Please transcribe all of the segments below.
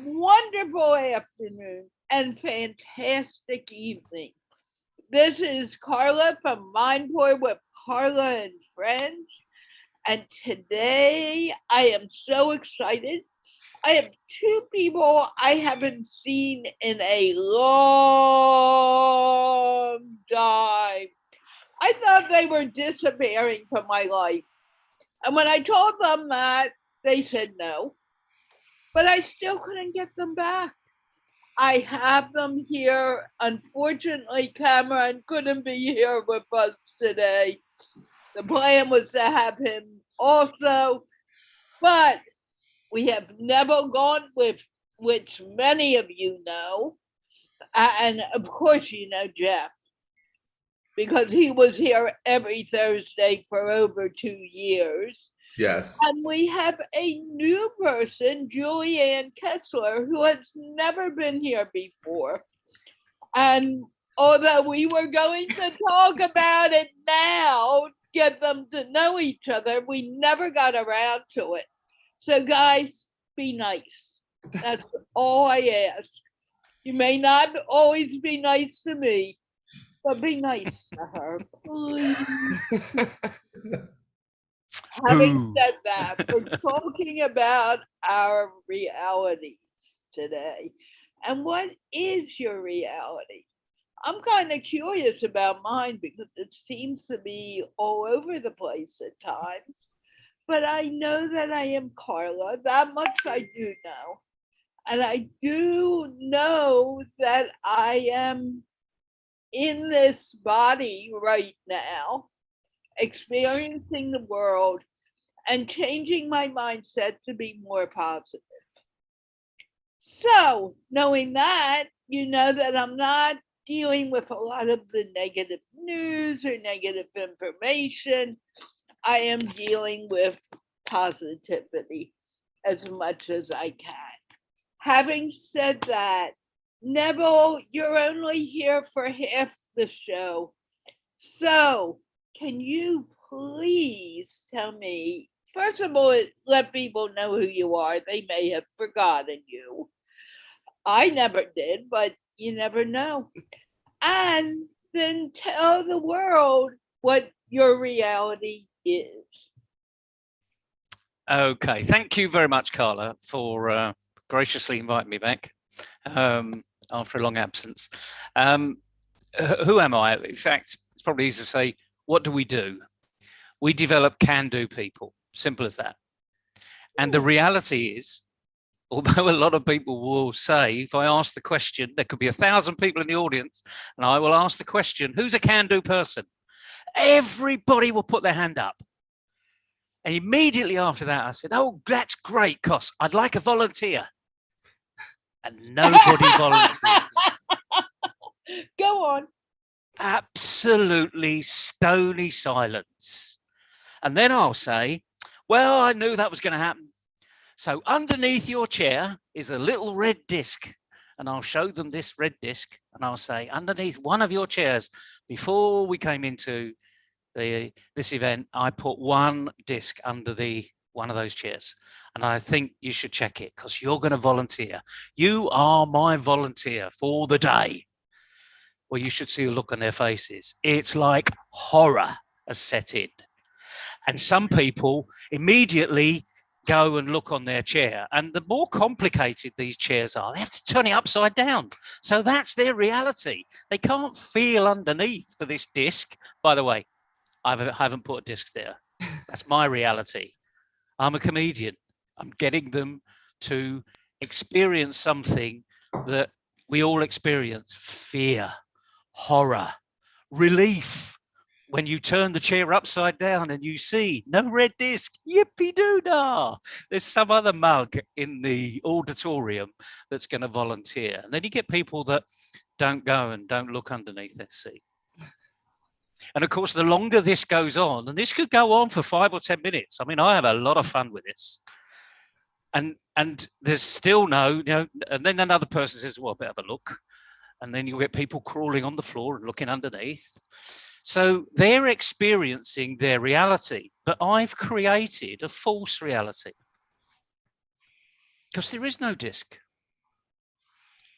wonderful afternoon, and fantastic evening. This is Carla from MindPlore with Carla and Friends. And today I am so excited. I have two people I haven't seen in a long time. I thought they were disappearing from my life. And when I told them that, they said no. But I still couldn't get them back. I have them here. Unfortunately, Cameron couldn't be here with us today. The plan was to have him also, but we have Neville Gaunt, which many of you know, and of course you know Jeff, because he was here every Thursday for over 2 years. Yes. And we have a new person, Ann Kessler, who has never been here before. And although we were going to talk about it now, get them to know each other, we never got around to it. So guys, be nice. That's all I ask. You may not always be nice to me, but be nice to her, please. Having said that, we're talking about our realities today. And what is your reality? I'm kind of curious about mine because it seems to be all over the place at times. But I know that I am Carla. That much I do know. And I do know that I am in this body right now, experiencing the world and changing my mindset to be more positive. So, knowing that, you know that I'm not dealing with a lot of the negative news or negative information. I am dealing with positivity as much as I can. Having said that, Neville, you're only here for half the show. So, can you please tell me, first of all, let people know who you are. They may have forgotten you. I never did, but you never know. And then tell the world what your reality is. Okay, thank you very much, Carla, for graciously inviting me back after a long absence. Who am I? In fact, it's probably easy to say, what do? We develop can-do people, simple as that. And the reality is, although a lot of people will say, if I ask the question, there could be 1,000 people in the audience, and I will ask the question, who's a can-do person? Everybody will put their hand up. And immediately after that, I said, oh, that's great, Cos. I'd like a volunteer. And nobody volunteers. Go on. Absolutely stony silence. And then I'll say, well, I knew that was going to happen. So underneath your chair is a little red disc. And I'll show them this red disc. And I'll say, underneath one of your chairs, before we came into this event, I put one disc under one of those chairs. And I think you should check it because you're going to volunteer. You are my volunteer for the day. Well, you should see the look on their faces. It's like horror has set in. And some people immediately go and look on their chair. And the more complicated these chairs are, they have to turn it upside down. So that's their reality. They can't feel underneath for this disc. By the way, I haven't put a disc there. That's my reality. I'm a comedian. I'm getting them to experience something that we all experience: fear, horror, relief. When you turn the chair upside down and you see no red disc, yippee-doo-dah. There's some other mug in the auditorium that's going to volunteer. And then you get people that don't go and don't look underneath their seat. And of course, the longer this goes on, and this could go on for 5 or 10 minutes. I mean, I have a lot of fun with this. And there's still and then another person says, well, better have a look. And then you'll get people crawling on the floor and looking underneath. So they're experiencing their reality, but I've created a false reality. because there is no disc.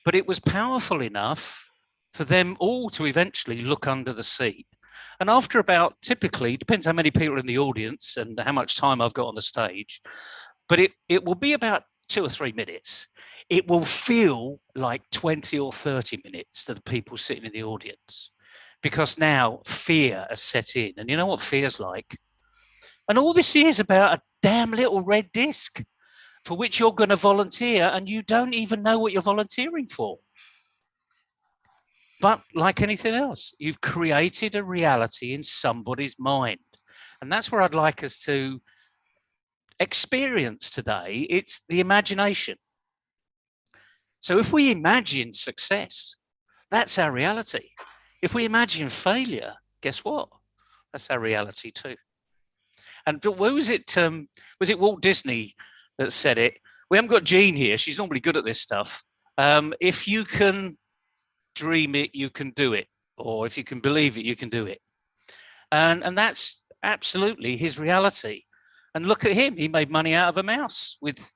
But it was powerful enough for them all to eventually look under the seat. And after about, typically, depends how many people are in the audience and how much time I've got on the stage, but it will be about 2 or 3 minutes. It will feel like 20 or 30 minutes to the people sitting in the audience, because now fear has set in. And you know what fear's like? And all this is about a damn little red disc for which you're going to volunteer, and you don't even know what you're volunteering for. But like anything else, you've created a reality in somebody's mind. And that's where I'd like us to experience today. It's the imagination. So if we imagine success, that's our reality. If we imagine failure, guess what? That's our reality too. And where was it? Was it Walt Disney that said it? We haven't got Jean here. She's normally good at this stuff. If you can dream it, you can do it. Or if you can believe it, you can do it. And that's absolutely his reality. And look at him. He made money out of a mouse with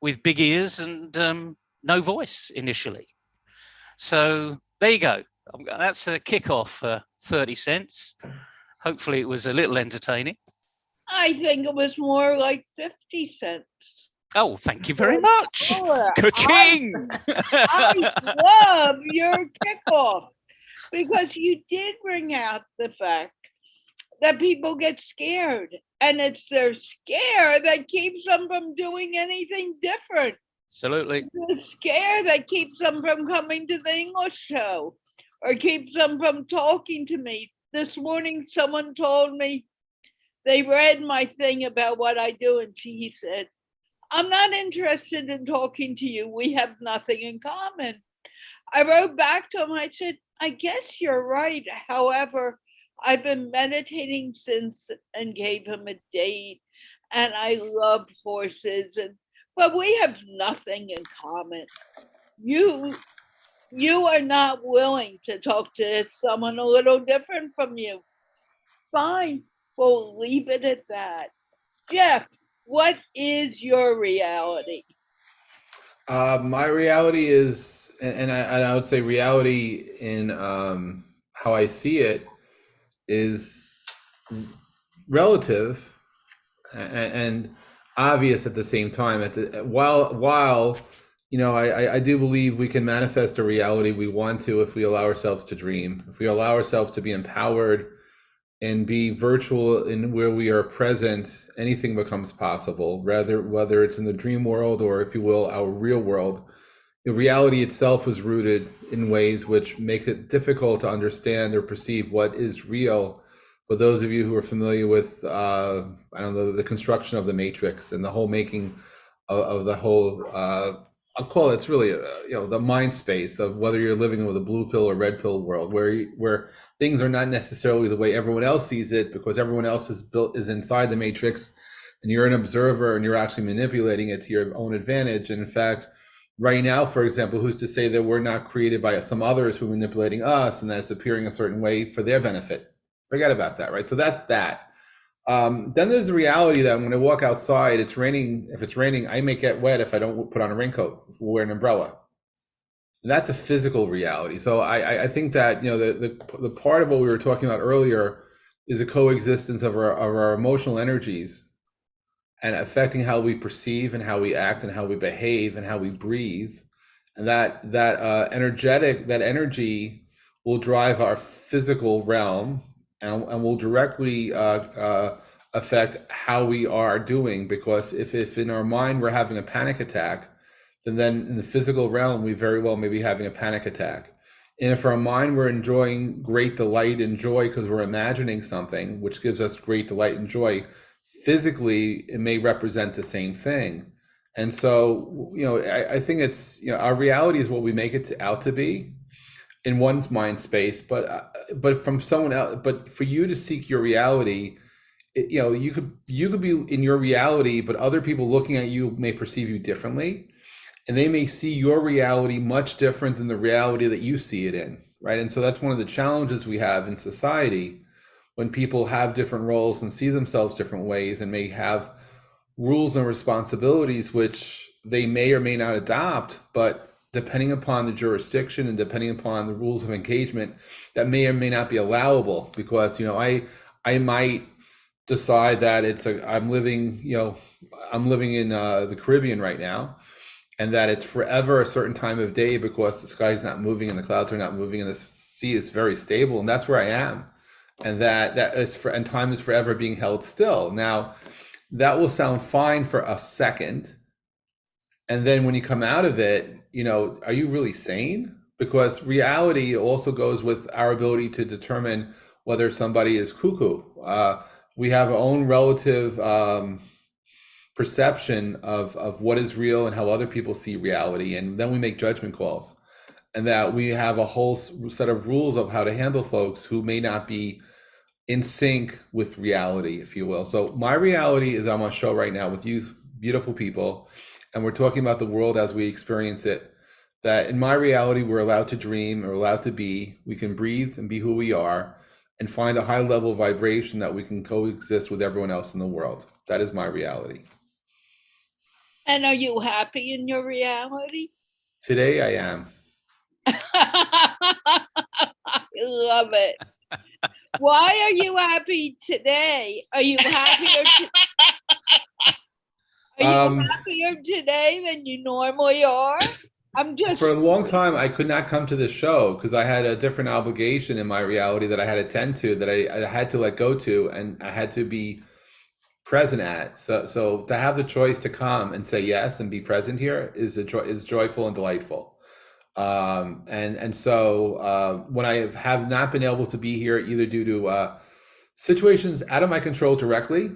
with big ears and no voice initially. So there you go. That's a kickoff for 30 cents. Hopefully it was a little entertaining. I think it was more like 50 cents. Oh, thank you very much. Ka-ching! I love your kickoff, because you did bring out the fact that people get scared, and it's their scare that keeps them from doing anything different. Absolutely. The scare that keeps them from coming to the English show or keeps them from talking to me. This morning, someone told me they read my thing about what I do, and he said, I'm not interested in talking to you. We have nothing in common. I wrote back to him. I said, I guess you're right. However, I've been meditating since, and gave him a date. And I love horses, but we have nothing in common. You are not willing to talk to someone a little different from you. Fine, we'll leave it at that. Jeff, what is your reality? My reality is, and I would say reality in how I see it is relative and obvious at the same time. While I do believe we can manifest a reality we want to if we allow ourselves to dream, if we allow ourselves to be empowered and be virtual in where we are present, anything becomes possible, whether it's in the dream world or, if you will, our real world. The reality itself is rooted in ways which make it difficult to understand or perceive what is real. For those of you who are familiar with, the construction of the Matrix and the whole making of the whole, I'll call it, it's really, the mind space of whether you're living with a blue pill or red pill world, where things are not necessarily the way everyone else sees it, because everyone else is inside the Matrix, and you're an observer and you're actually manipulating it to your own advantage. And in fact, right now, for example, who's to say that we're not created by some others who are manipulating us and that it's appearing a certain way for their benefit? Forget about that, right? So that's that. Then there's the reality that when I walk outside, it's raining. If it's raining, I may get wet if I don't put on a raincoat, if I wear an umbrella. And that's a physical reality. So I think that the part of what we were talking about earlier is a coexistence of our emotional energies and affecting how we perceive and how we act and how we behave and how we breathe. And that energy will drive our physical realm and will directly affect how we are doing. Because if in our mind we're having a panic attack, then in the physical realm we very well may be having a panic attack. And if our mind we're enjoying great delight and joy because we're imagining something which gives us great delight and joy, physically it may represent the same thing. And so I think it's our reality is what we make it out to be in one's mind space, but from someone else. But for you to seek your reality, you could be in your reality, but other people looking at you may perceive you differently, and they may see your reality much different than the reality that you see it in, right? And so that's one of the challenges we have in society, when people have different roles and see themselves different ways and may have rules and responsibilities, which they may or may not adopt, but depending upon the jurisdiction and depending upon the rules of engagement, that may or may not be allowable. Because, you know, I might decide that I'm living in the Caribbean right now, and that it's forever a certain time of day because the sky's not moving and the clouds are not moving and the sea is very stable, and that's where I am, and and time is forever being held still. Now, that will sound fine for a second, and then when you come out of it, you know, are you really sane? Because reality also goes with our ability to determine whether somebody is cuckoo. We have our own relative perception of what is real and how other people see reality, and then we make judgment calls. And that we have a whole set of rules of how to handle folks who may not be in sync with reality, if you will. So my reality is I'm on a show right now with you beautiful people, and we're talking about the world as we experience it. That in my reality, we're allowed to dream, we're allowed to be, we can breathe and be who we are, and find a high level of vibration that we can coexist with everyone else in the world. That is my reality. And are you happy in your reality? Today I am. I love it. Why are you happy today? Are you happier? Happier today than you normally are? I'm just for a long time I could not come to this show because I had a different obligation in my reality that I had to attend to, that I had to let go to, and I had to be present at. So to have the choice to come and say yes and be present here is joyful and delightful. So when I have not been able to be here, either due to situations out of my control directly,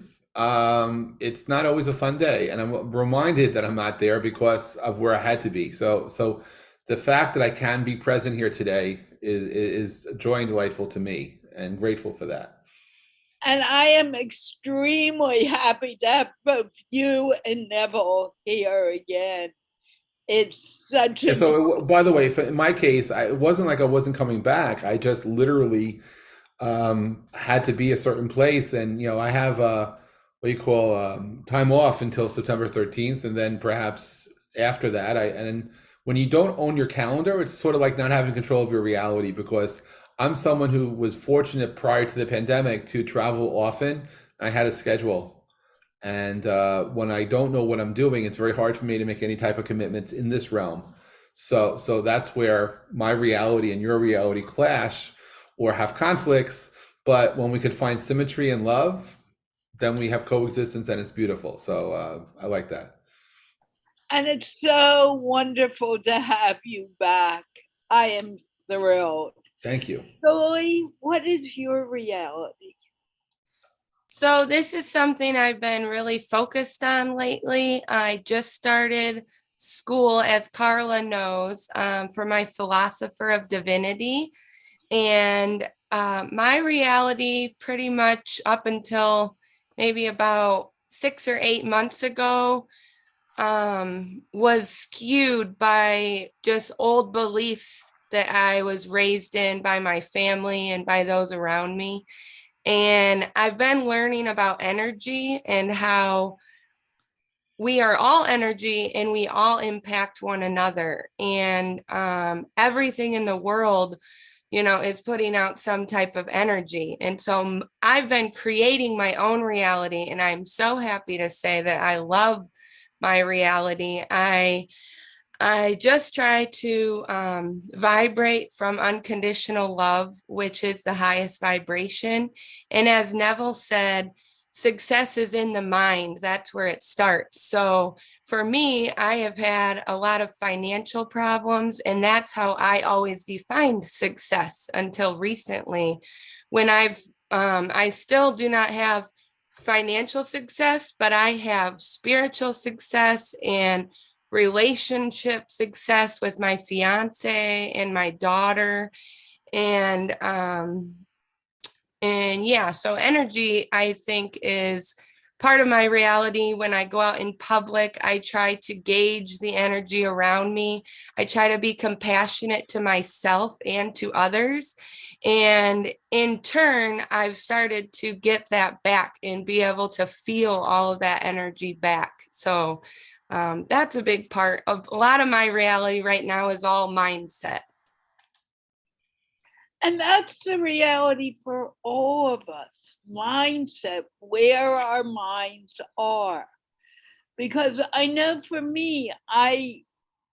it's not always a fun day, and I'm reminded that I'm not there because of where I had to be. So the fact that I can be present here today is joy and delightful to me, and grateful for that. And I am extremely happy to have both you and Neville here again. It's such a... So, by the way, in my case, it wasn't like I wasn't coming back. I just literally had to be a certain place. And, you know, I have time off until September 13th. And then perhaps after that, and when you don't own your calendar, it's sort of like not having control of your reality, because I'm someone who was fortunate prior to the pandemic to travel often. I had a schedule. And when I don't know what I'm doing, it's very hard for me to make any type of commitments in this realm. So that's where my reality and your reality clash or have conflicts. But when we could find symmetry and love, then we have coexistence, and it's beautiful. So I like that. And it's so wonderful to have you back. I am thrilled. Thank you. Joy, what is your reality? So this is something I've been really focused on lately. I just started school, as Carla knows, for my Philosopher of Divinity. And my reality pretty much up until maybe about 6 or 8 months ago was skewed by just old beliefs that I was raised in by my family and by those around me. And I've been learning about energy and how we are all energy and we all impact one another. And everything in the world, you know, is putting out some type of energy. And so I've been creating my own reality, and I'm so happy to say that I love my reality. I just try to vibrate from unconditional love, which is the highest vibration. And as Neville said, success is in the mind. That's where it starts. So for me, I have had a lot of financial problems, and that's how I always defined success until recently, when I still do not have financial success, but I have spiritual success and relationship success with my fiance and my daughter. And yeah, so energy, I think, is part of my reality. When I go out in public, I try to gauge the energy around me. I try to be compassionate to myself and to others. And in turn, I've started to get that back and be able to feel all of that energy back. So that's a big part of a lot of my reality right now is all mindset. And that's the reality for all of us. Mindset, where our minds are. Because I know for me, I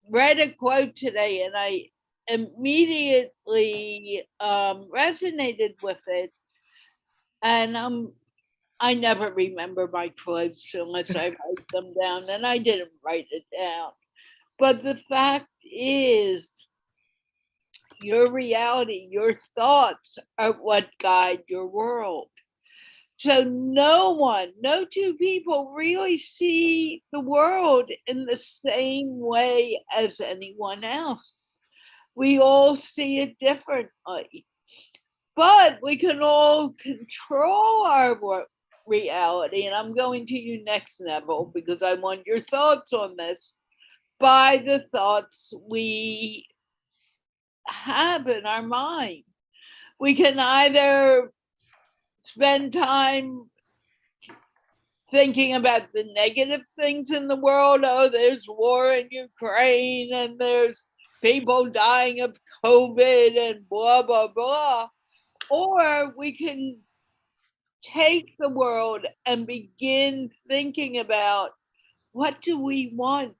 read a quote today and I immediately resonated with it. And I never remember my quotes unless I write them down, and I didn't write it down. But the fact is, your reality, your thoughts are what guide your world. So no two people really see the world in the same way as anyone else. We all see it differently. But we can all control our reality. And I'm going to you next, Neville, because I want your thoughts on this. By the thoughts we have in our mind. We can either spend time thinking about the negative things in the world. Oh, there's war in Ukraine and there's people dying of COVID and blah, blah, blah. Or we can take the world and begin thinking about, what do we want?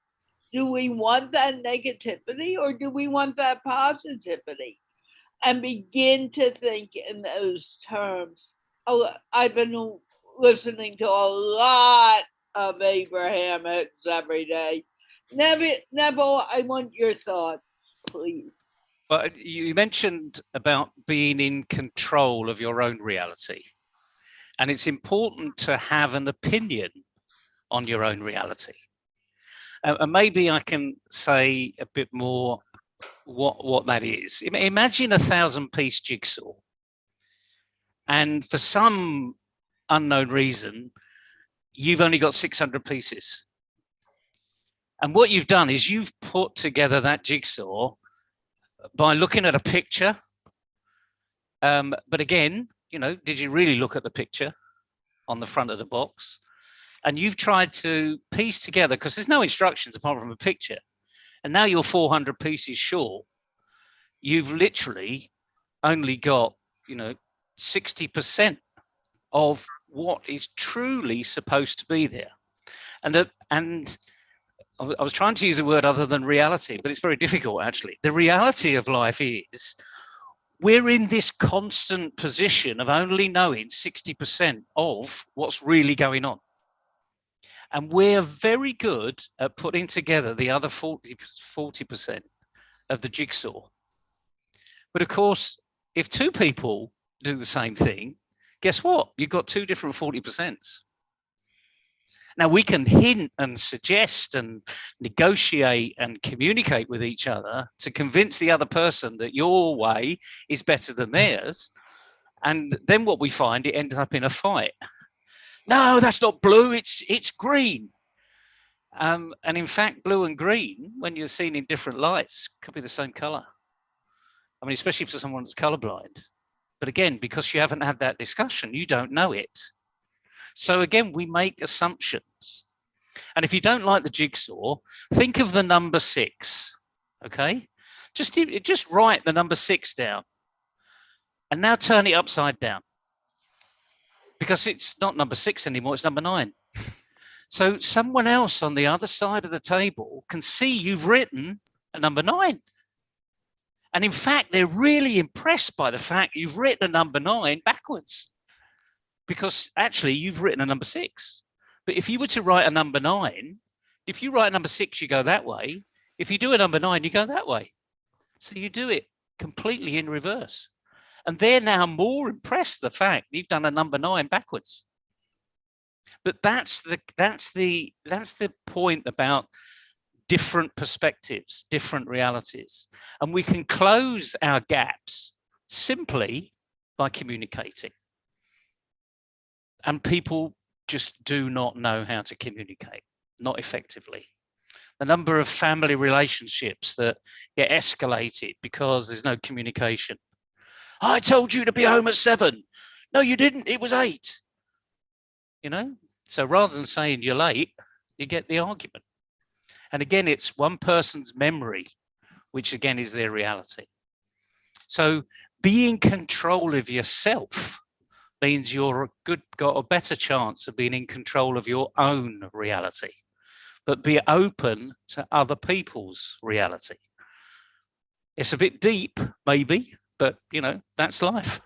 Do we want that negativity or do we want that positivity? And begin to think in those terms. Oh, I've been listening to a lot of Abrahamics every day. Neville, I want your thoughts, please. Well, you mentioned about being in control of your own reality. And it's important to have an opinion on your own reality. And maybe I can say a bit more what that is. Imagine a 1,000-piece jigsaw. And for some unknown reason, you've only got 600 pieces. And what you've done is you've put together that jigsaw by looking at a picture. But again, did you really look at the picture on the front of the box? And you've tried to piece together, because there's no instructions apart from a picture. And now you're 400 pieces short. You've literally only got, 60% of what is truly supposed to be there. And I was trying to use a word other than reality, but it's very difficult, actually. The reality of life is we're in this constant position of only knowing 60% of what's really going on. And we're very good at putting together the other 40% of the jigsaw. But of course, if two people do the same thing, guess what? You've got two different 40%. Now, we can hint and suggest and negotiate and communicate with each other to convince the other person that your way is better than theirs. And then what we find, it ends up in a fight. No, that's not blue, it's green. And in fact, blue and green, when you're seen in different lights, could be the same color. I mean, especially for someone that's colorblind. But again, because you haven't had that discussion, you don't know it. So again, we make assumptions. And if you don't like the jigsaw, think of the number 6, okay? Just write the number 6 down. And now turn it upside down. Because it's not number 6 anymore, it's number 9. So someone else on the other side of the table can see you've written a number 9. And in fact, they're really impressed by the fact you've written a number 9 backwards. Because actually you've written a number 6. But if you were to write a number 9, if you write a number 6, you go that way. If you do a number 9, you go that way. So you do it completely in reverse. And they're now more impressed with the fact you've done a number 9 backwards. But that's the point about different perspectives, different realities. And we can close our gaps simply by communicating. And people just do not know how to communicate, not effectively. The number of family relationships that get escalated because there's no communication. I told you to be home at 7. No, you didn't. It was 8. You know? So rather than saying you're late, you get the argument. And again, it's one person's memory, which again is their reality. So be in control of yourself means you're got a better chance of being in control of your own reality, but be open to other people's reality. It's a bit deep, maybe, but that's life.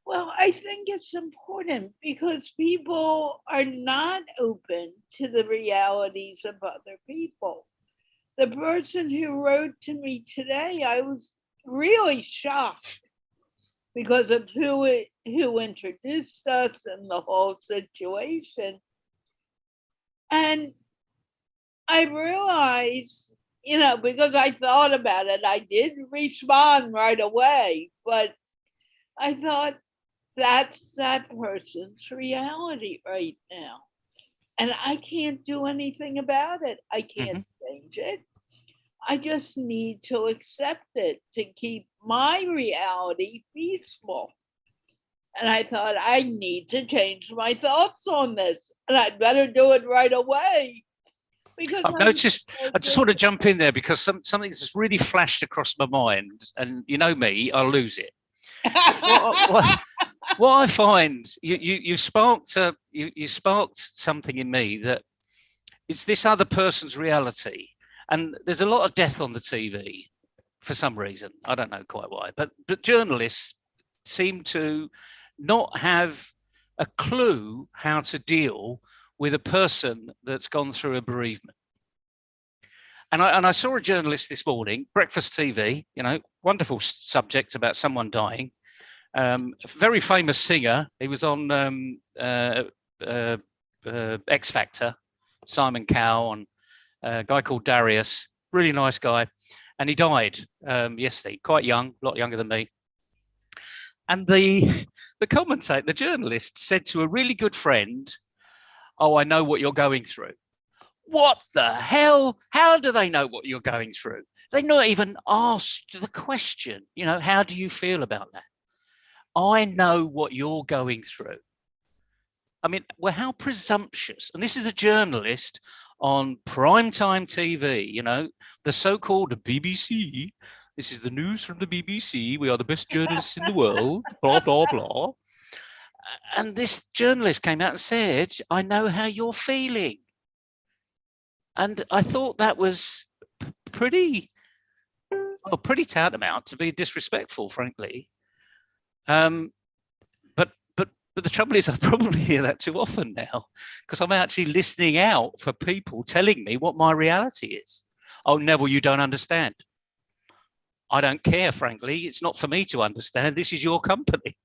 Well, I think it's important because people are not open to the realities of other people. The person who wrote to me today, I was really shocked because of who introduced us and the whole situation. And I realized, because I thought about it, I didn't respond right away, but I thought that's that person's reality right now. And I can't do anything about it. I can't change it. I just need to accept it to keep my reality peaceful. And I thought I need to change my thoughts on this, and I'd better do it right away. Because I just want to jump in there because something's just really flashed across my mind, and you know me, I'll lose it. What I find, you sparked something in me that it's this other person's reality, and there's a lot of death on the TV for some reason. I don't know quite why, but journalists seem to not have a clue how to deal with a person that's gone through a bereavement. And I saw a journalist this morning, breakfast TV, wonderful subject about someone dying. A very famous singer. He was on X Factor, Simon Cowell, and a guy called Darius, really nice guy. And he died yesterday, quite young, a lot younger than me. And the commentator, the journalist, said to a really good friend, "Oh, I know what you're going through." What the hell? How do they know what you're going through? They not even asked the question, how do you feel about that? I know what you're going through. I mean, well, how presumptuous. And this is a journalist on primetime TV, the so-called BBC. This is the news from the BBC. We are the best journalists in the world, blah, blah, blah. And this journalist came out and said, I know how you're feeling. And I thought that was pretty tantamount to be disrespectful, frankly. But the trouble is I probably hear that too often now because I'm actually listening out for people telling me what my reality is. Oh, Neville, you don't understand. I don't care, frankly. It's not for me to understand. This is your company.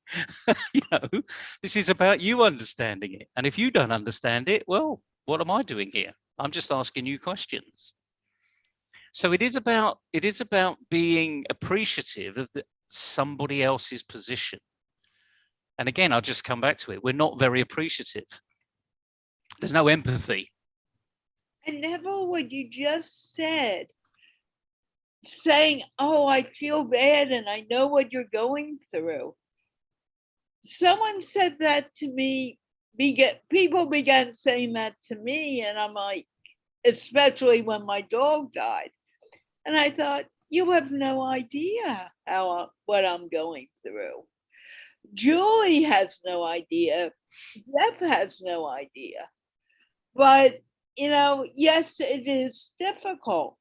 This is about you understanding it. And if you don't understand it, well, what am I doing here? I'm just asking you questions. So it is about being appreciative of somebody else's position. And again, I'll just come back to it. We're not very appreciative. There's no empathy. And Neville, what you just said, saying, oh, I feel bad and I know what you're going through. Someone said that to me, people began saying that to me, and I'm like, especially when my dog died. And I thought, you have no idea what I'm going through. Julie has no idea. Jeff has no idea. But, yes, it is difficult.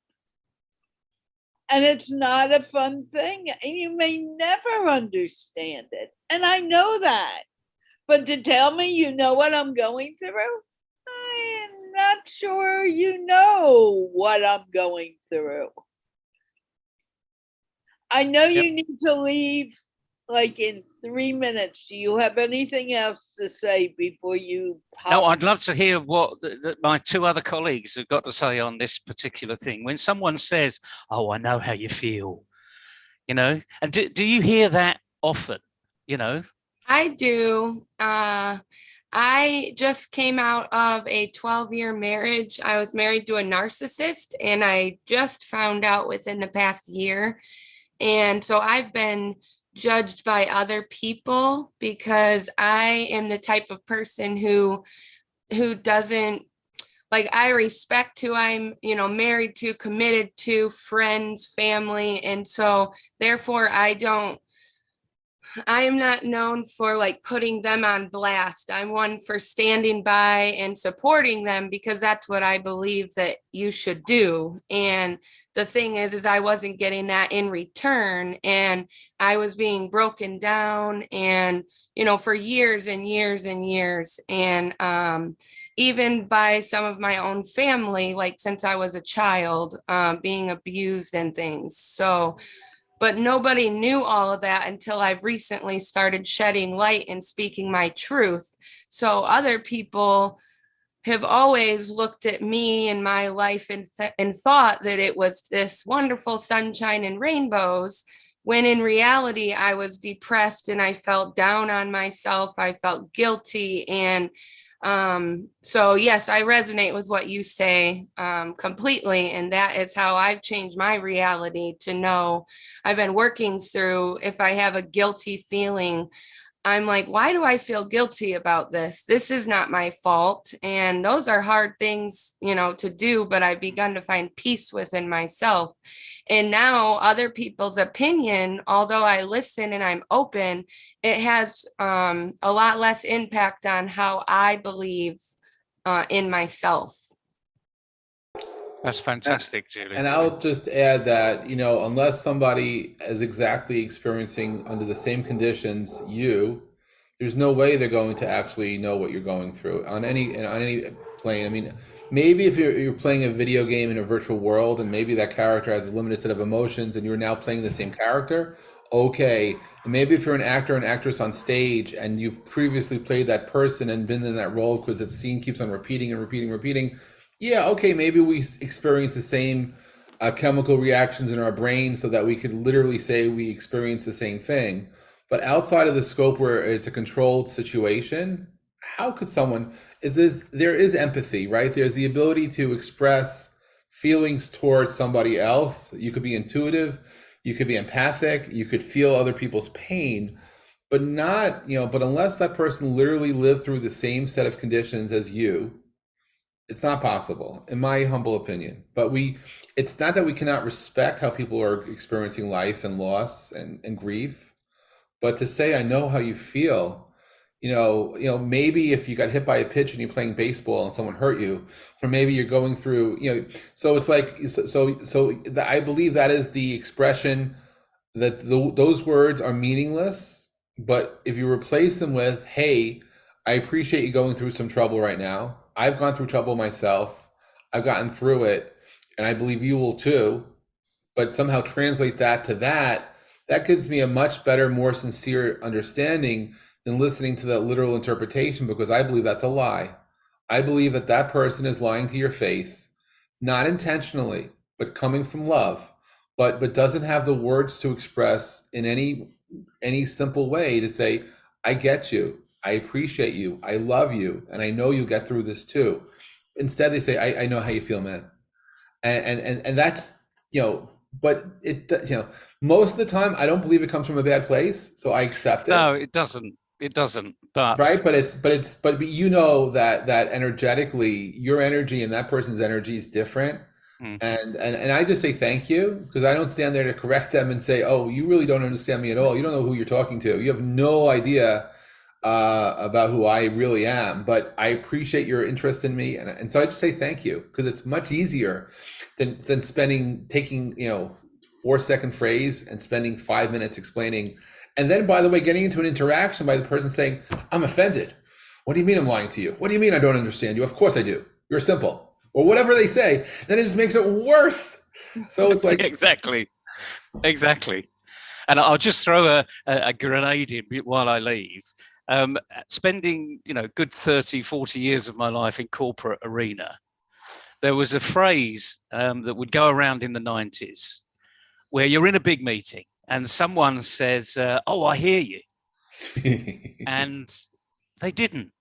And it's not a fun thing. And you may never understand it. And I know that. But to tell me you know what I'm going through, I am not sure you know what I'm going through. I know you need to leave like in 3 minutes. Do you have anything else to say before you pop? No, I'd love to hear what my two other colleagues have got to say on this particular thing. When someone says, oh, I know how you feel, and do you hear that often, I do. I just came out of a 12-year marriage. I was married to a narcissist, and I just found out within the past year. And so I've been judged by other people, because I am the type of person who doesn't, like, I respect who I'm, married to, committed to, friends, family. And so therefore I am not known for like putting them on blast. I'm one for standing by and supporting them, because that's what I believe that you should do. And the thing is I wasn't getting that in return, and I was being broken down, and, for years and years and years. And even by some of my own family, like since I was a child, being abused and things. So, but nobody knew all of that until I've recently started shedding light and speaking my truth. So other people have always looked at me and my life and thought that it was this wonderful sunshine and rainbows, when in reality I was depressed and I felt down on myself. I felt guilty. And so yes, I resonate with what you say completely. And that is how I've changed my reality, to know I've been working through, if I have a guilty feeling, I'm like, why do I feel guilty about this? This is not my fault. And those are hard things, to do, but I've begun to find peace within myself. And now other people's opinion, although I listen and I'm open, it has a lot less impact on how I believe in myself. That's fantastic, Julie. And I'll just add that, unless somebody is exactly experiencing under the same conditions there's no way they're going to actually know what you're going through on any plane. I mean, maybe if you're playing a video game in a virtual world, and maybe that character has a limited set of emotions and you're now playing the same character, okay. And maybe if you're an actor and actress on stage and you've previously played that person and been in that role because that scene keeps on repeating and repeating, yeah, okay, maybe we experience the same chemical reactions in our brain so that we could literally say we experience the same thing. But outside of the scope where it's a controlled situation, how could someone, there is empathy, right? There's the ability to express feelings towards somebody else. You could be intuitive, you could be empathic, you could feel other people's pain, but not, but unless that person literally lived through the same set of conditions as you, it's not possible, in my humble opinion. But it's not that we cannot respect how people are experiencing life and loss and grief, but to say, I know how you feel, maybe if you got hit by a pitch and you're playing baseball and someone hurt you, or maybe you're going through, so it's like, I believe that is the expression that those words are meaningless. But if you replace them with, hey, I appreciate you going through some trouble right now. I've gone through trouble myself. I've gotten through it, and I believe you will too. But somehow translate that to that gives me a much better, more sincere understanding than listening to that literal interpretation, because I believe that's a lie. I believe that person is lying to your face, not intentionally, but coming from love, but doesn't have the words to express in any simple way to say, I get you, I appreciate you, I love you, and I know you'll get through this too. Instead, they say, I know how you feel, man. And that's, but it, most of the time, I don't believe it comes from a bad place, so I accept it. No, it doesn't. It doesn't. But right, but that energetically, your energy and that person's energy is different. And I just say thank you, because I don't stand there to correct them and say, oh, you really don't understand me at all. You don't know who you're talking to. You have no idea about who I really am. But I appreciate your interest in me, and so I just say thank you, because it's much easier than taking 4-second phrase and spending 5 minutes explaining, and then, by the way, getting into an interaction by the person saying, I'm offended. What do you mean I'm lying to you? What do you mean I don't understand you? Of course I do. You're simple. Or whatever they say. Then it just makes it worse. So it's like exactly. And I'll just throw a grenade in while I leave. Spending good 30, 40 years of my life in corporate arena, there was a phrase that would go around in the 90s where you're in a big meeting and someone says, oh, I hear you. And they didn't.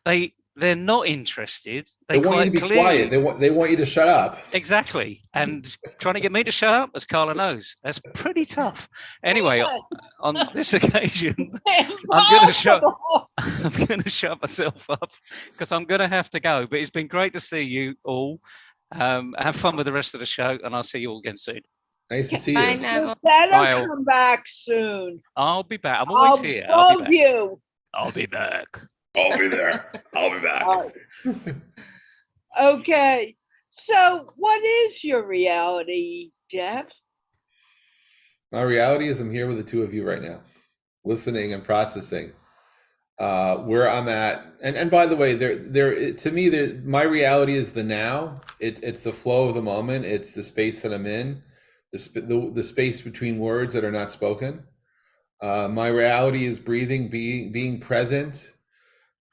They they're not interested. They want you to be quiet. They want you to shut up. Exactly. And trying to get me to shut up, as Carla knows, that's pretty tough. Anyway, on this occasion, I'm going to shut myself up because I'm going to have to go. But it's been great to see you all. Have fun with the rest of the show, and I'll see you all again soon. Nice to see Bye, you. Neville. You better come back soon. I'll be back. I'm always here. I'll be back. I'll be back. I'll be there. I'll be back. Okay. So what is your reality, Jeff? My reality is I'm here with the two of you right now, listening and processing where I'm at. And by the way, to me, my reality is the now. It's the flow of the moment. It's the space that I'm in, the space between words that are not spoken. My reality is breathing, being present,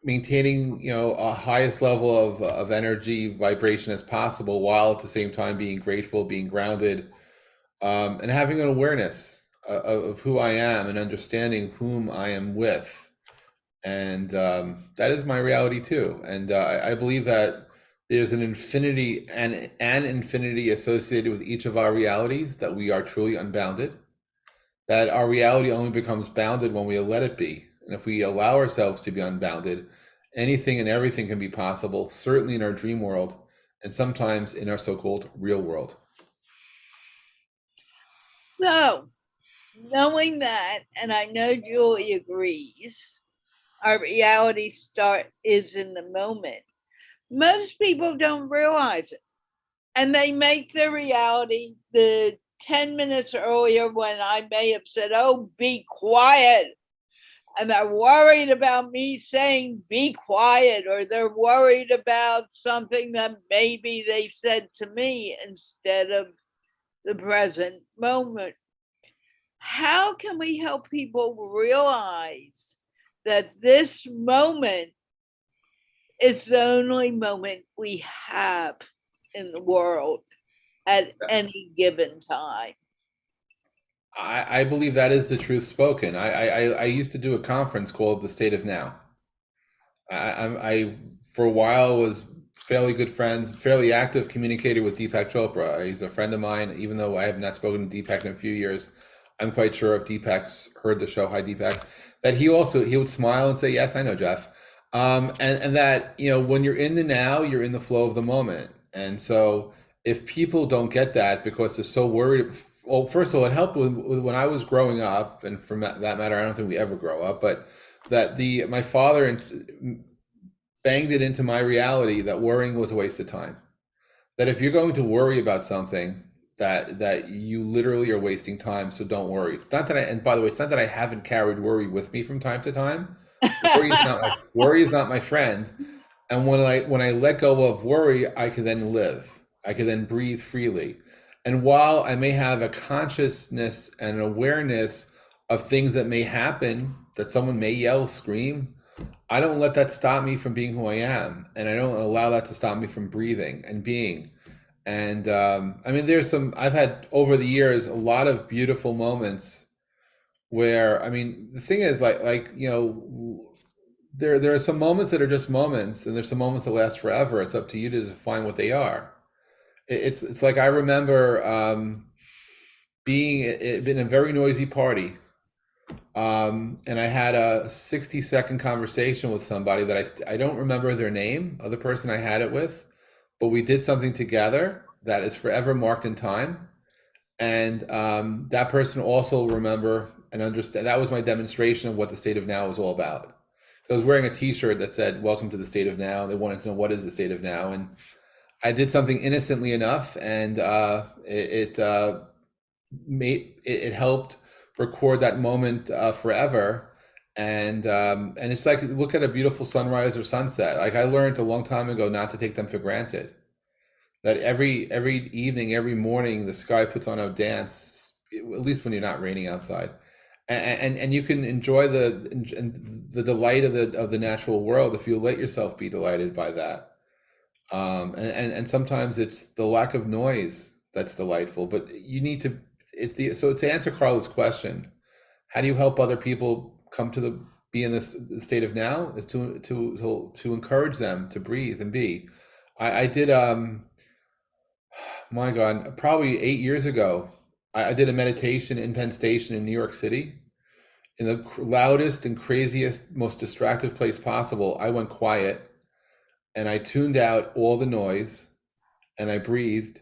maintaining, a highest level of energy, vibration as possible, while at the same time being grateful, being grounded, and having an awareness of who I am and understanding whom I am with. And that is my reality too. And I believe that there's an infinity and an infinity associated with each of our realities, that we are truly unbounded, that our reality only becomes bounded when we let it be. And if we allow ourselves to be unbounded, anything and everything can be possible, certainly in our dream world, and sometimes in our so-called real world. So, knowing that, and I know Julie agrees, our reality is in the moment. Most people don't realize it. And they make their reality the 10 minutes earlier when I may have said, oh, be quiet. And they're worried about me saying, be quiet, or they're worried about something that maybe they said to me instead of the present moment. How can we help people realize that this moment is the only moment we have in the world at any given time? I believe that is the truth spoken. I used to do a conference called The State of Now. I for a while was fairly good friends, fairly active communicator with Deepak Chopra. He's a friend of mine, even though I have not spoken to Deepak in a few years. I'm quite sure if Deepak's heard the show, hi Deepak, that he would smile and say, yes, I know, Jeff. And that, when you're in the now, you're in the flow of the moment. And so if people don't get that because they're so worried, well, first of all, it helped with when I was growing up, and for that matter, I don't think we ever grow up, but that my father banged it into my reality that worrying was a waste of time. That if you're going to worry about something, that you literally are wasting time, so don't worry. It's not that and by the way, it's not that I haven't carried worry with me from time to time. Worry is not my friend. And when I let go of worry, I can then live. I can then breathe freely. And while I may have a consciousness and an awareness of things that may happen, that someone may yell, scream, I don't let that stop me from being who I am. And I don't allow that to stop me from breathing and being. And I've had over the years a lot of beautiful moments where, the thing is there are some moments that are just moments, and there's some moments that last forever. It's up to you to define what they are. It's like I remember being in a very noisy party, and I had a 60-second conversation with somebody that I don't remember their name of the person I had it with, but we did something together that is forever marked in time. And that person also remember and understand. That was my demonstration of what the state of now is all about. I was wearing a t-shirt that said, welcome to the state of now. They wanted to know, what is the state of now? And I did something innocently enough, and it helped record that moment forever. And it's like, look at a beautiful sunrise or sunset. Like I learned a long time ago not to take them for granted. That every evening, every morning, the sky puts on a dance, at least when you're not raining outside, and you can enjoy the delight of the natural world if you let yourself be delighted by that. And sometimes it's the lack of noise that's delightful, but you need to. So to answer Carla's question, how do you help other people come to be in this state of now is to encourage them to breathe and be. I did my God, probably 8 years ago, I did a meditation in Penn Station in New York City, in the loudest and craziest, most distractive place possible. I went quiet and I tuned out all the noise and I breathed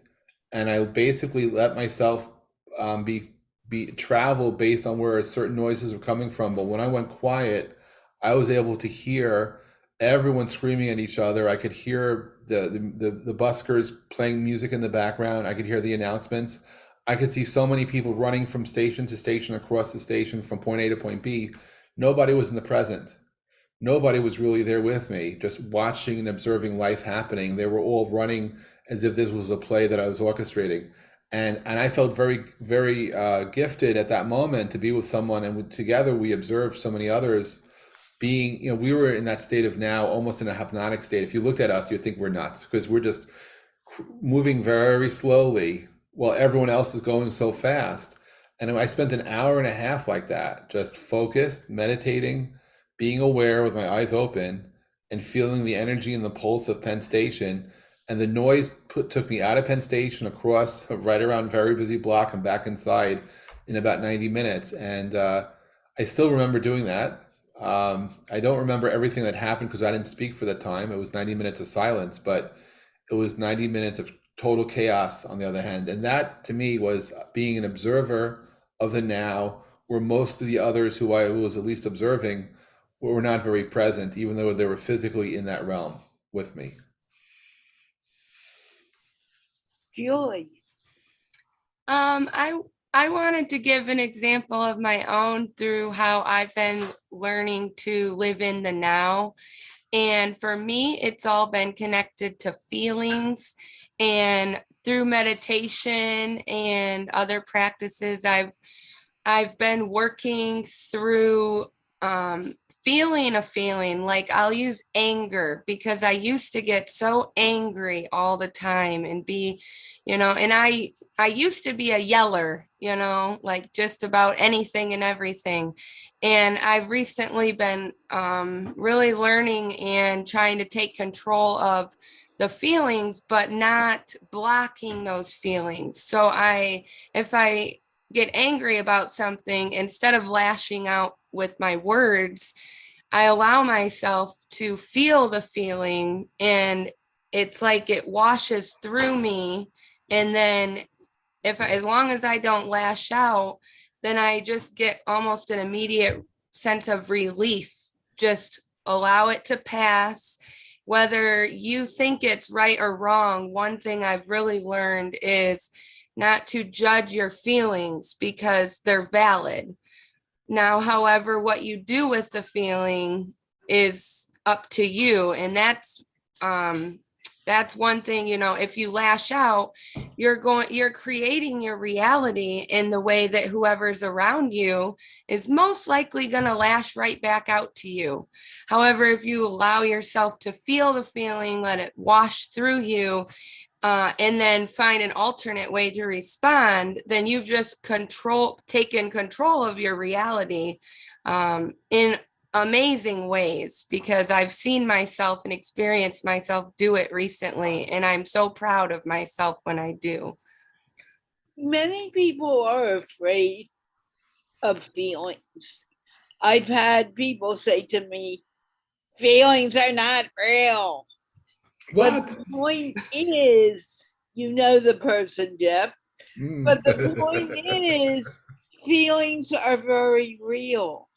and I basically let myself be travel based on where certain noises were coming from. But when I went quiet, I was able to hear everyone screaming at each other. I could hear the buskers playing music in the background. I could hear the announcements. I could see so many people running from station to station across the station from point A to point B. Nobody was in the present. Nobody was really there with me, just watching and observing life happening. They were all running as if this was a play that I was orchestrating. And I felt very, very gifted at that moment to be with someone. And together we observed so many others being, we were in that state of now, almost in a hypnotic state. If you looked at us, you'd think we're nuts because we're just moving very slowly while everyone else is going so fast. And I spent an hour and a half like that, just focused, meditating, being aware with my eyes open and feeling the energy and the pulse of Penn Station. And the noise took me out of Penn Station, across right around Very Busy Block and back inside in about 90 minutes. And I still remember doing that. I don't remember everything that happened because I didn't speak for the time. It was 90 minutes of silence, but it was 90 minutes of total chaos on the other hand. And that to me was being an observer of the now, where most of the others who I was at least observing were not very present, even though they were physically in that realm with me. Joy. I wanted to give an example of my own through how I've been learning to live in the now. And for me, it's all been connected to feelings, and through meditation and other practices, I've been working through feeling a feeling. Like I'll use anger because I used to get so angry all the time and be, and I used to be a yeller, like just about anything and everything. And I've recently been really learning and trying to take control of the feelings, but not blocking those feelings. So if I get angry about something, instead of lashing out with my words, I allow myself to feel the feeling, and it's like it washes through me. And then as long as I don't lash out, then I just get almost an immediate sense of relief. Just allow it to pass. Whether you think it's right or wrong, one thing I've really learned is not to judge your feelings because they're valid. Now, however, what you do with the feeling is up to you. And that's one thing, if you lash out, you're creating your reality in the way that whoever's around you is most likely going to lash right back out to you. However, if you allow yourself to feel the feeling, let it wash through you, and then find an alternate way to respond, then you've just taken control of your reality in amazing ways, because I've seen myself and experienced myself do it recently, and I'm so proud of myself when I do. Many people are afraid of feelings. I've had people say to me, feelings are not real. What? But the point is, the person, Jeff, but the point is, feelings are very real.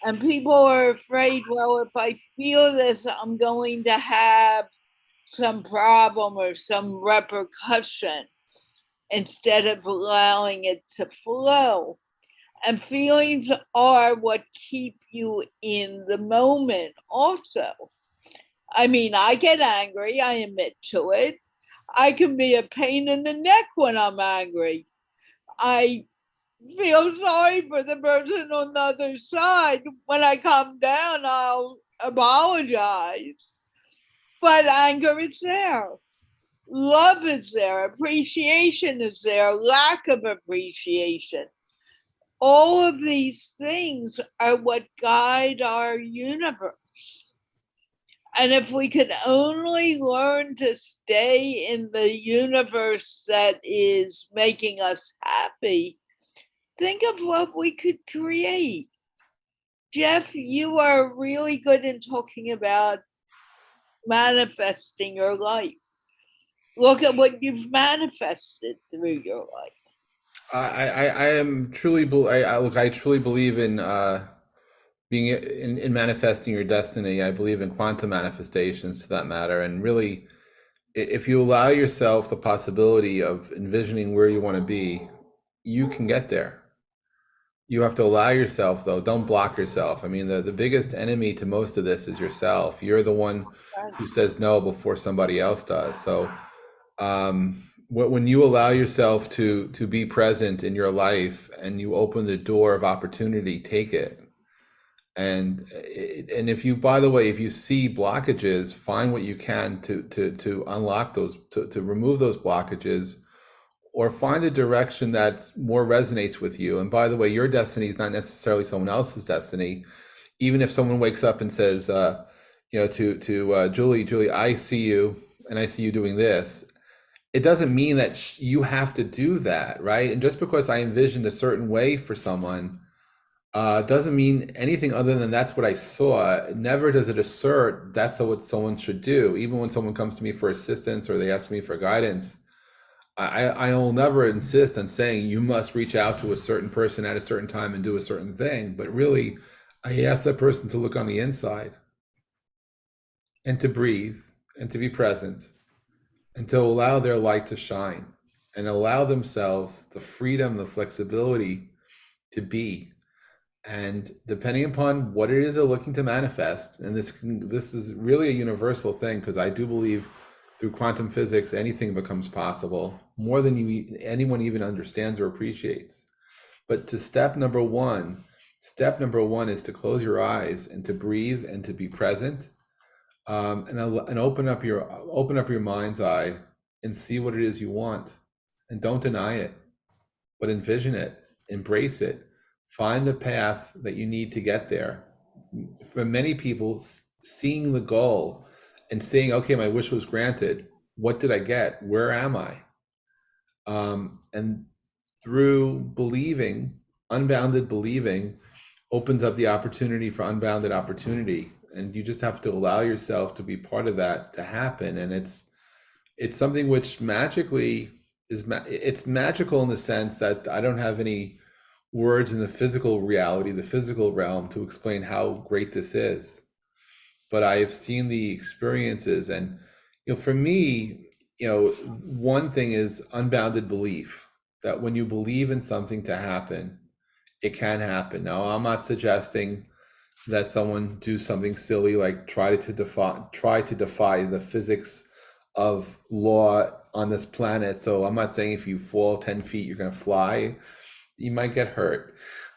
And people are afraid, well, if I feel this, I'm going to have some problem or some repercussion, instead of allowing it to flow. And feelings are what keep you in the moment also. I mean, I get angry, I admit to it. I can be a pain in the neck when I'm angry. I feel sorry for the person on the other side. When I calm down, I'll apologize. But anger is there. Love is there. Appreciation is there. Lack of appreciation. all of these things are what guide our universe. And if we could only learn to stay in the universe that is making us happy, think of what we could create. Jeff, you are really good in talking about manifesting your life. Look at what you've manifested through your life. I am truly, I truly believe in being in manifesting your destiny. I believe in quantum manifestations, to that matter. And really, if you allow yourself the possibility of envisioning where you want to be, you can get there. You have to allow yourself, though. Don't block yourself. I mean, the biggest enemy to most of this is yourself. You're the one who says no before somebody else does. So when you allow yourself to be present in your life and you open the door of opportunity, take it. And if you, by the way, if you see blockages, find what you can to unlock those, to remove those blockages, or find a direction that more resonates with you. And by the way, your destiny is not necessarily someone else's destiny. Even if someone wakes up and says, to Julie, I see you and I see you doing this, it doesn't mean that you have to do that, right? And just because I envisioned a certain way for someone doesn't mean anything other than that's what I saw. Never does it assert that's what someone should do. Even when someone comes to me for assistance or they ask me for guidance, I will never insist on saying you must reach out to a certain person at a certain time and do a certain thing. But really, I ask that person to look on the inside and to breathe and to be present and to allow their light to shine and allow themselves the freedom, the flexibility to be. And depending upon what it is they're looking to manifest, and this is really a universal thing, because I do believe through quantum physics, anything becomes possible, more than anyone even understands or appreciates. But to step number one is to close your eyes and to breathe and to be present, and open up your mind's eye and see what it is you want, and don't deny it, but envision it, embrace it, find the path that you need to get there. For many people, seeing the goal and saying, okay, my wish was granted. What did I get? Where am I? And through believing, unbounded believing opens up the opportunity for unbounded opportunity. And you just have to allow yourself to be part of that to happen. And it's something which magically it's magical in the sense that I don't have any words in the physical reality, the physical realm, to explain how great this is. But I have seen the experiences, and for me, one thing is unbounded belief, that when you believe in something to happen, it can happen. Now, I'm not suggesting that someone do something silly like try to defy the physics of law on this planet. So I'm not saying if you fall 10 feet, you're going to fly. You might get hurt.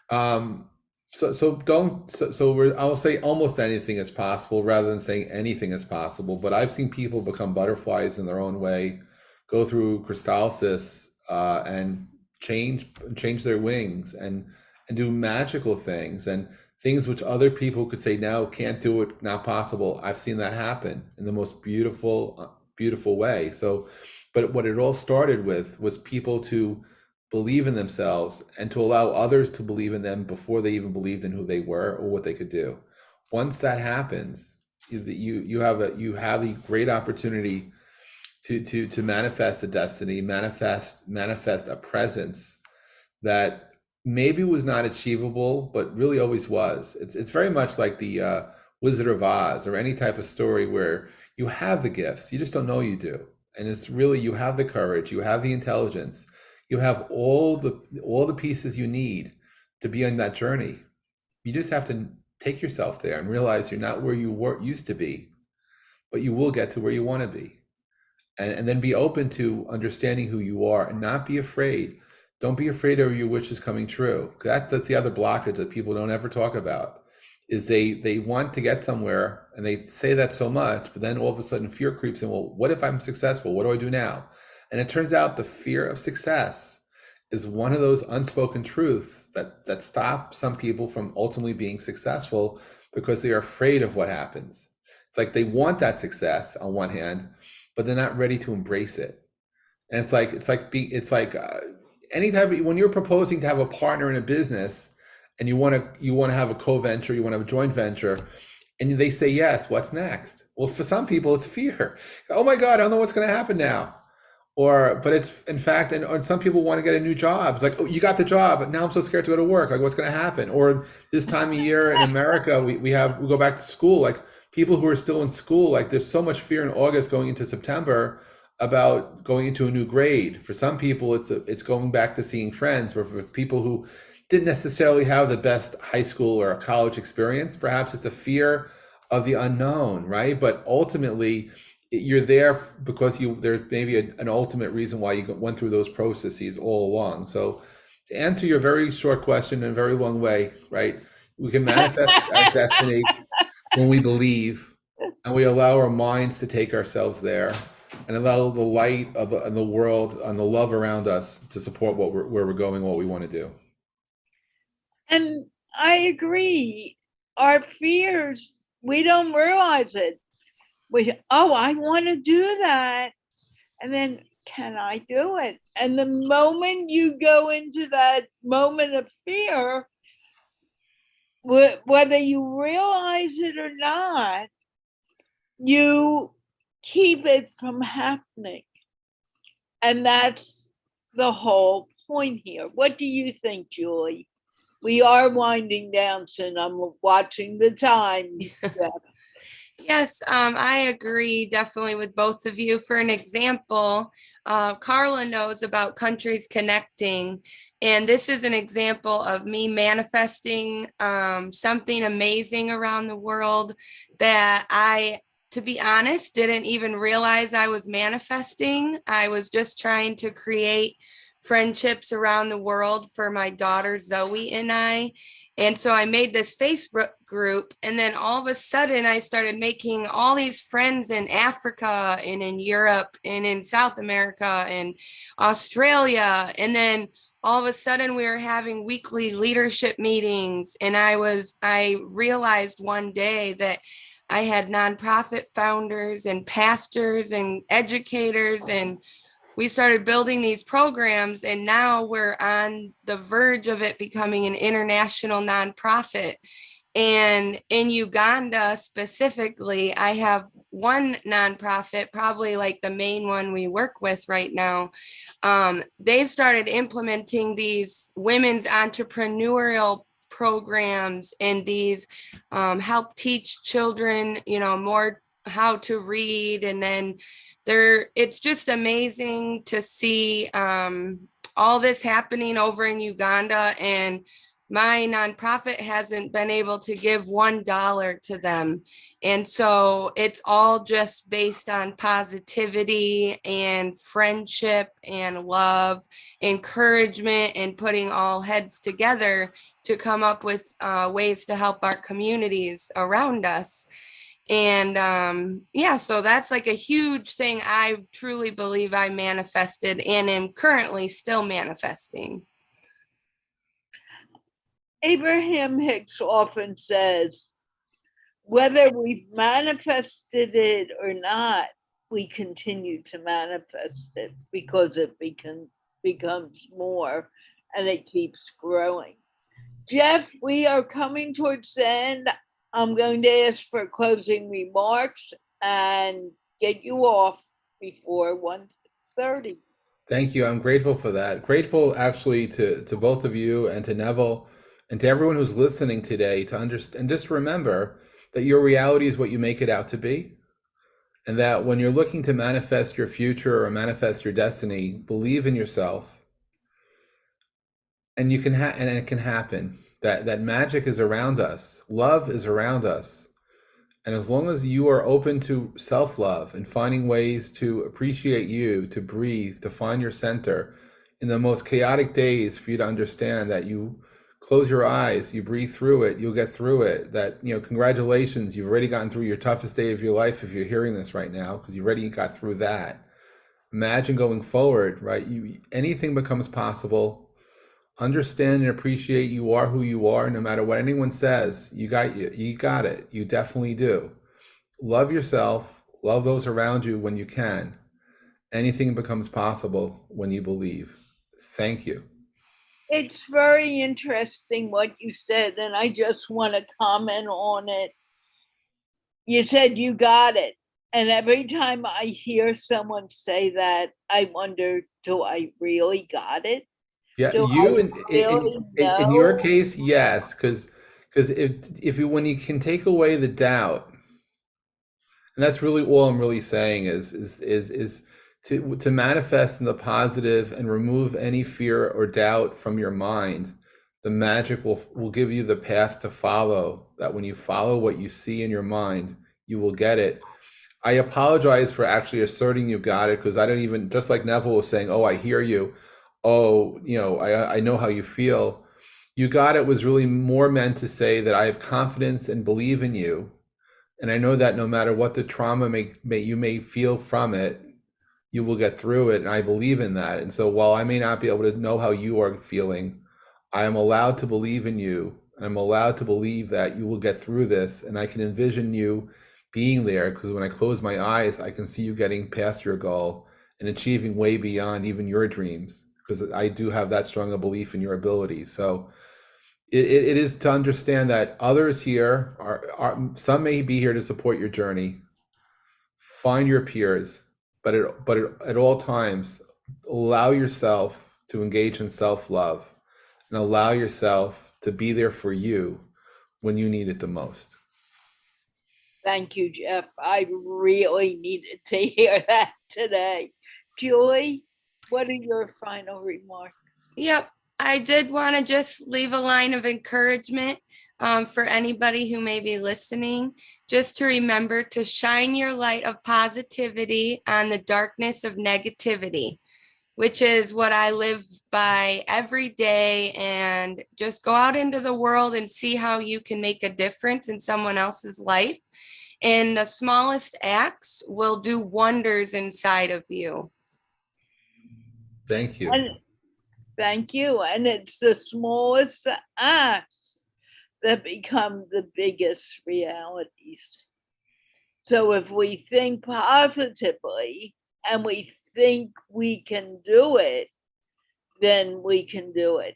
I'll say almost anything is possible rather than saying anything is possible. But I've seen people become butterflies in their own way, go through crystalsis and change their wings and do magical things and things which other people could say, no, can't do it, not possible. I've seen that happen in the most beautiful way. So, but what it all started with was people to believe in themselves and to allow others to believe in them before they even believed in who they were or what they could do. Once that happens, you have a great opportunity to manifest a destiny, manifest a presence that maybe was not achievable, but really always was. It's very much like the Wizard of Oz or any type of story where you have the gifts, you just don't know you do. And it's really, you have the courage, you have the intelligence, you have all the pieces you need to be on that journey. You just have to take yourself there and realize you're not where you used to be, but you will get to where you want to be. And then be open to understanding who you are and not be afraid. Don't be afraid of your wishes coming true. That's the other blockage that people don't ever talk about, is they want to get somewhere and they say that so much, but then all of a sudden fear creeps in. Well, what if I'm successful? What do I do now? And it turns out the fear of success is one of those unspoken truths that stop some people from ultimately being successful because they are afraid of what happens. It's like they want that success on one hand, but they're not ready to embrace it. And it's like any type of, when you're proposing to have a partner in a business and you want to have a co-venture, you want to have a joint venture, and they say yes, what's next? Well, for some people, it's fear. Oh my God, I don't know what's going to happen now. But it's, in fact, and some people want to get a new job. It's like, oh, you got the job, but now I'm so scared to go to work. Like, what's going to happen? Or this time of year in America, we go back to school. Like, people who are still in school, like, there's so much fear in August going into September about going into a new grade. For some people, it's going back to seeing friends. But for people who didn't necessarily have the best high school or college experience, perhaps it's a fear of the unknown, right? But ultimately, you're there because there's maybe an ultimate reason why you went through those processes all along. So to answer your very short question in a very long way, right? We can manifest our destiny when we believe and we allow our minds to take ourselves there and allow the light of the world and the love around us to support where we're going, what we want to do. And I agree. Our fears, we don't realize it. I want to do that. And then, can I do it? And the moment you go into that moment of fear, whether you realize it or not, you keep it from happening. And that's the whole point here. What do you think, Julie? We are winding down soon. I'm watching the time. Yes, I agree definitely with both of you. For an example, Carla knows about countries connecting, and this is an example of me manifesting something amazing around the world that I, to be honest, didn't even realize I was manifesting. I was just trying to create friendships around the world for my daughter Zoe and I. And so I made this Facebook group, and then all of a sudden I started making all these friends in Africa and in Europe and in South America and Australia. And then all of a sudden we were having weekly leadership meetings. And I realized one day that I had nonprofit founders and pastors and educators, and we started building these programs, and now we're on the verge of it becoming an international nonprofit. And in Uganda specifically, I have one nonprofit, probably like the main one we work with right now. They've started implementing these women's entrepreneurial programs, and these help teach children, more how to read. And then it's just amazing to see all this happening over in Uganda, and my nonprofit hasn't been able to give $1 to them. And so it's all just based on positivity and friendship and love, encouragement, and putting all heads together to come up with ways to help our communities around us. And so that's like a huge thing I truly believe I manifested and am currently still manifesting. Abraham Hicks often says, whether we've manifested it or not, we continue to manifest it because it becomes more and it keeps growing. Jeff, we are coming towards the end. I'm going to ask for closing remarks and get you off before 1:30. Thank you. I'm grateful for that. Grateful actually to both of you and to Neville and to everyone who's listening today to understand. And just remember that your reality is what you make it out to be. And that when you're looking to manifest your future or manifest your destiny, believe in yourself. And you can and it can happen. That magic is around us. Love is around us. And as long as you are open to self-love and finding ways to appreciate you, to breathe, to find your center in the most chaotic days, for you to understand that you close your eyes, you breathe through it, you'll get through it. That, congratulations, you've already gotten through your toughest day of your life if you're hearing this right now, because you already got through that. imagine going forward, right? Anything becomes possible. Understand and appreciate you are who you are, no matter what anyone says. You got it. You definitely do. Love yourself, love those around you when you can. Anything becomes possible when you believe. Thank you. It's very interesting what you said, and I just want to comment on it. You said you got it. And every time I hear someone say that, I wonder, do I really got it? Yeah, Do you I in really in your know? case, yes, because if you when you can take away the doubt, and that's really all I'm really saying is to manifest in the positive and remove any fear or doubt from your mind. The magic will give you the path to follow. That when you follow what you see in your mind, you will get it. I apologize for actually asserting you got it, because I don't even, just like Neville was saying, oh, I hear you. Oh, I know how you feel. You got it was really more meant to say that I have confidence and believe in you. And I know that no matter what the trauma you may feel from it, you will get through it. And I believe in that. And so while I may not be able to know how you are feeling, I am allowed to believe in you. And I'm allowed to believe that you will get through this. And I can envision you being there, because when I close my eyes, I can see you getting past your goal and achieving way beyond even your dreams, because I do have that strong a belief in your abilities. So it is to understand that others here are some may be here to support your journey. Find your peers, but at all times, allow yourself to engage in self-love and allow yourself to be there for you when you need it the most. Thank you, Jeff. I really needed to hear that today. Julie, what are your final remarks? Yep. I did want to just leave a line of encouragement for anybody who may be listening, just to remember to shine your light of positivity on the darkness of negativity, which is what I live by every day. And just go out into the world and see how you can make a difference in someone else's life. And the smallest acts will do wonders inside of you. Thank you. And thank you. And it's the smallest acts that become the biggest realities. So if we think positively and we think we can do it, then we can do it.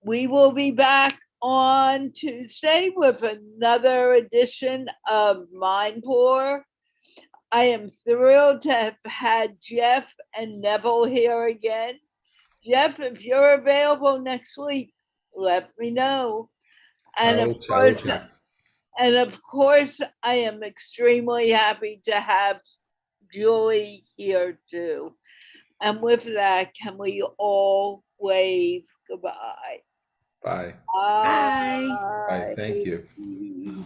We will be back on Tuesday with another edition of MindPlore. I am thrilled to have had Jeff and Neville here again. Jeff, if you're available next week, let me know. And of course, I am extremely happy to have Julie here too. And with that, can we all wave goodbye? Bye. Bye. Bye. Thank you.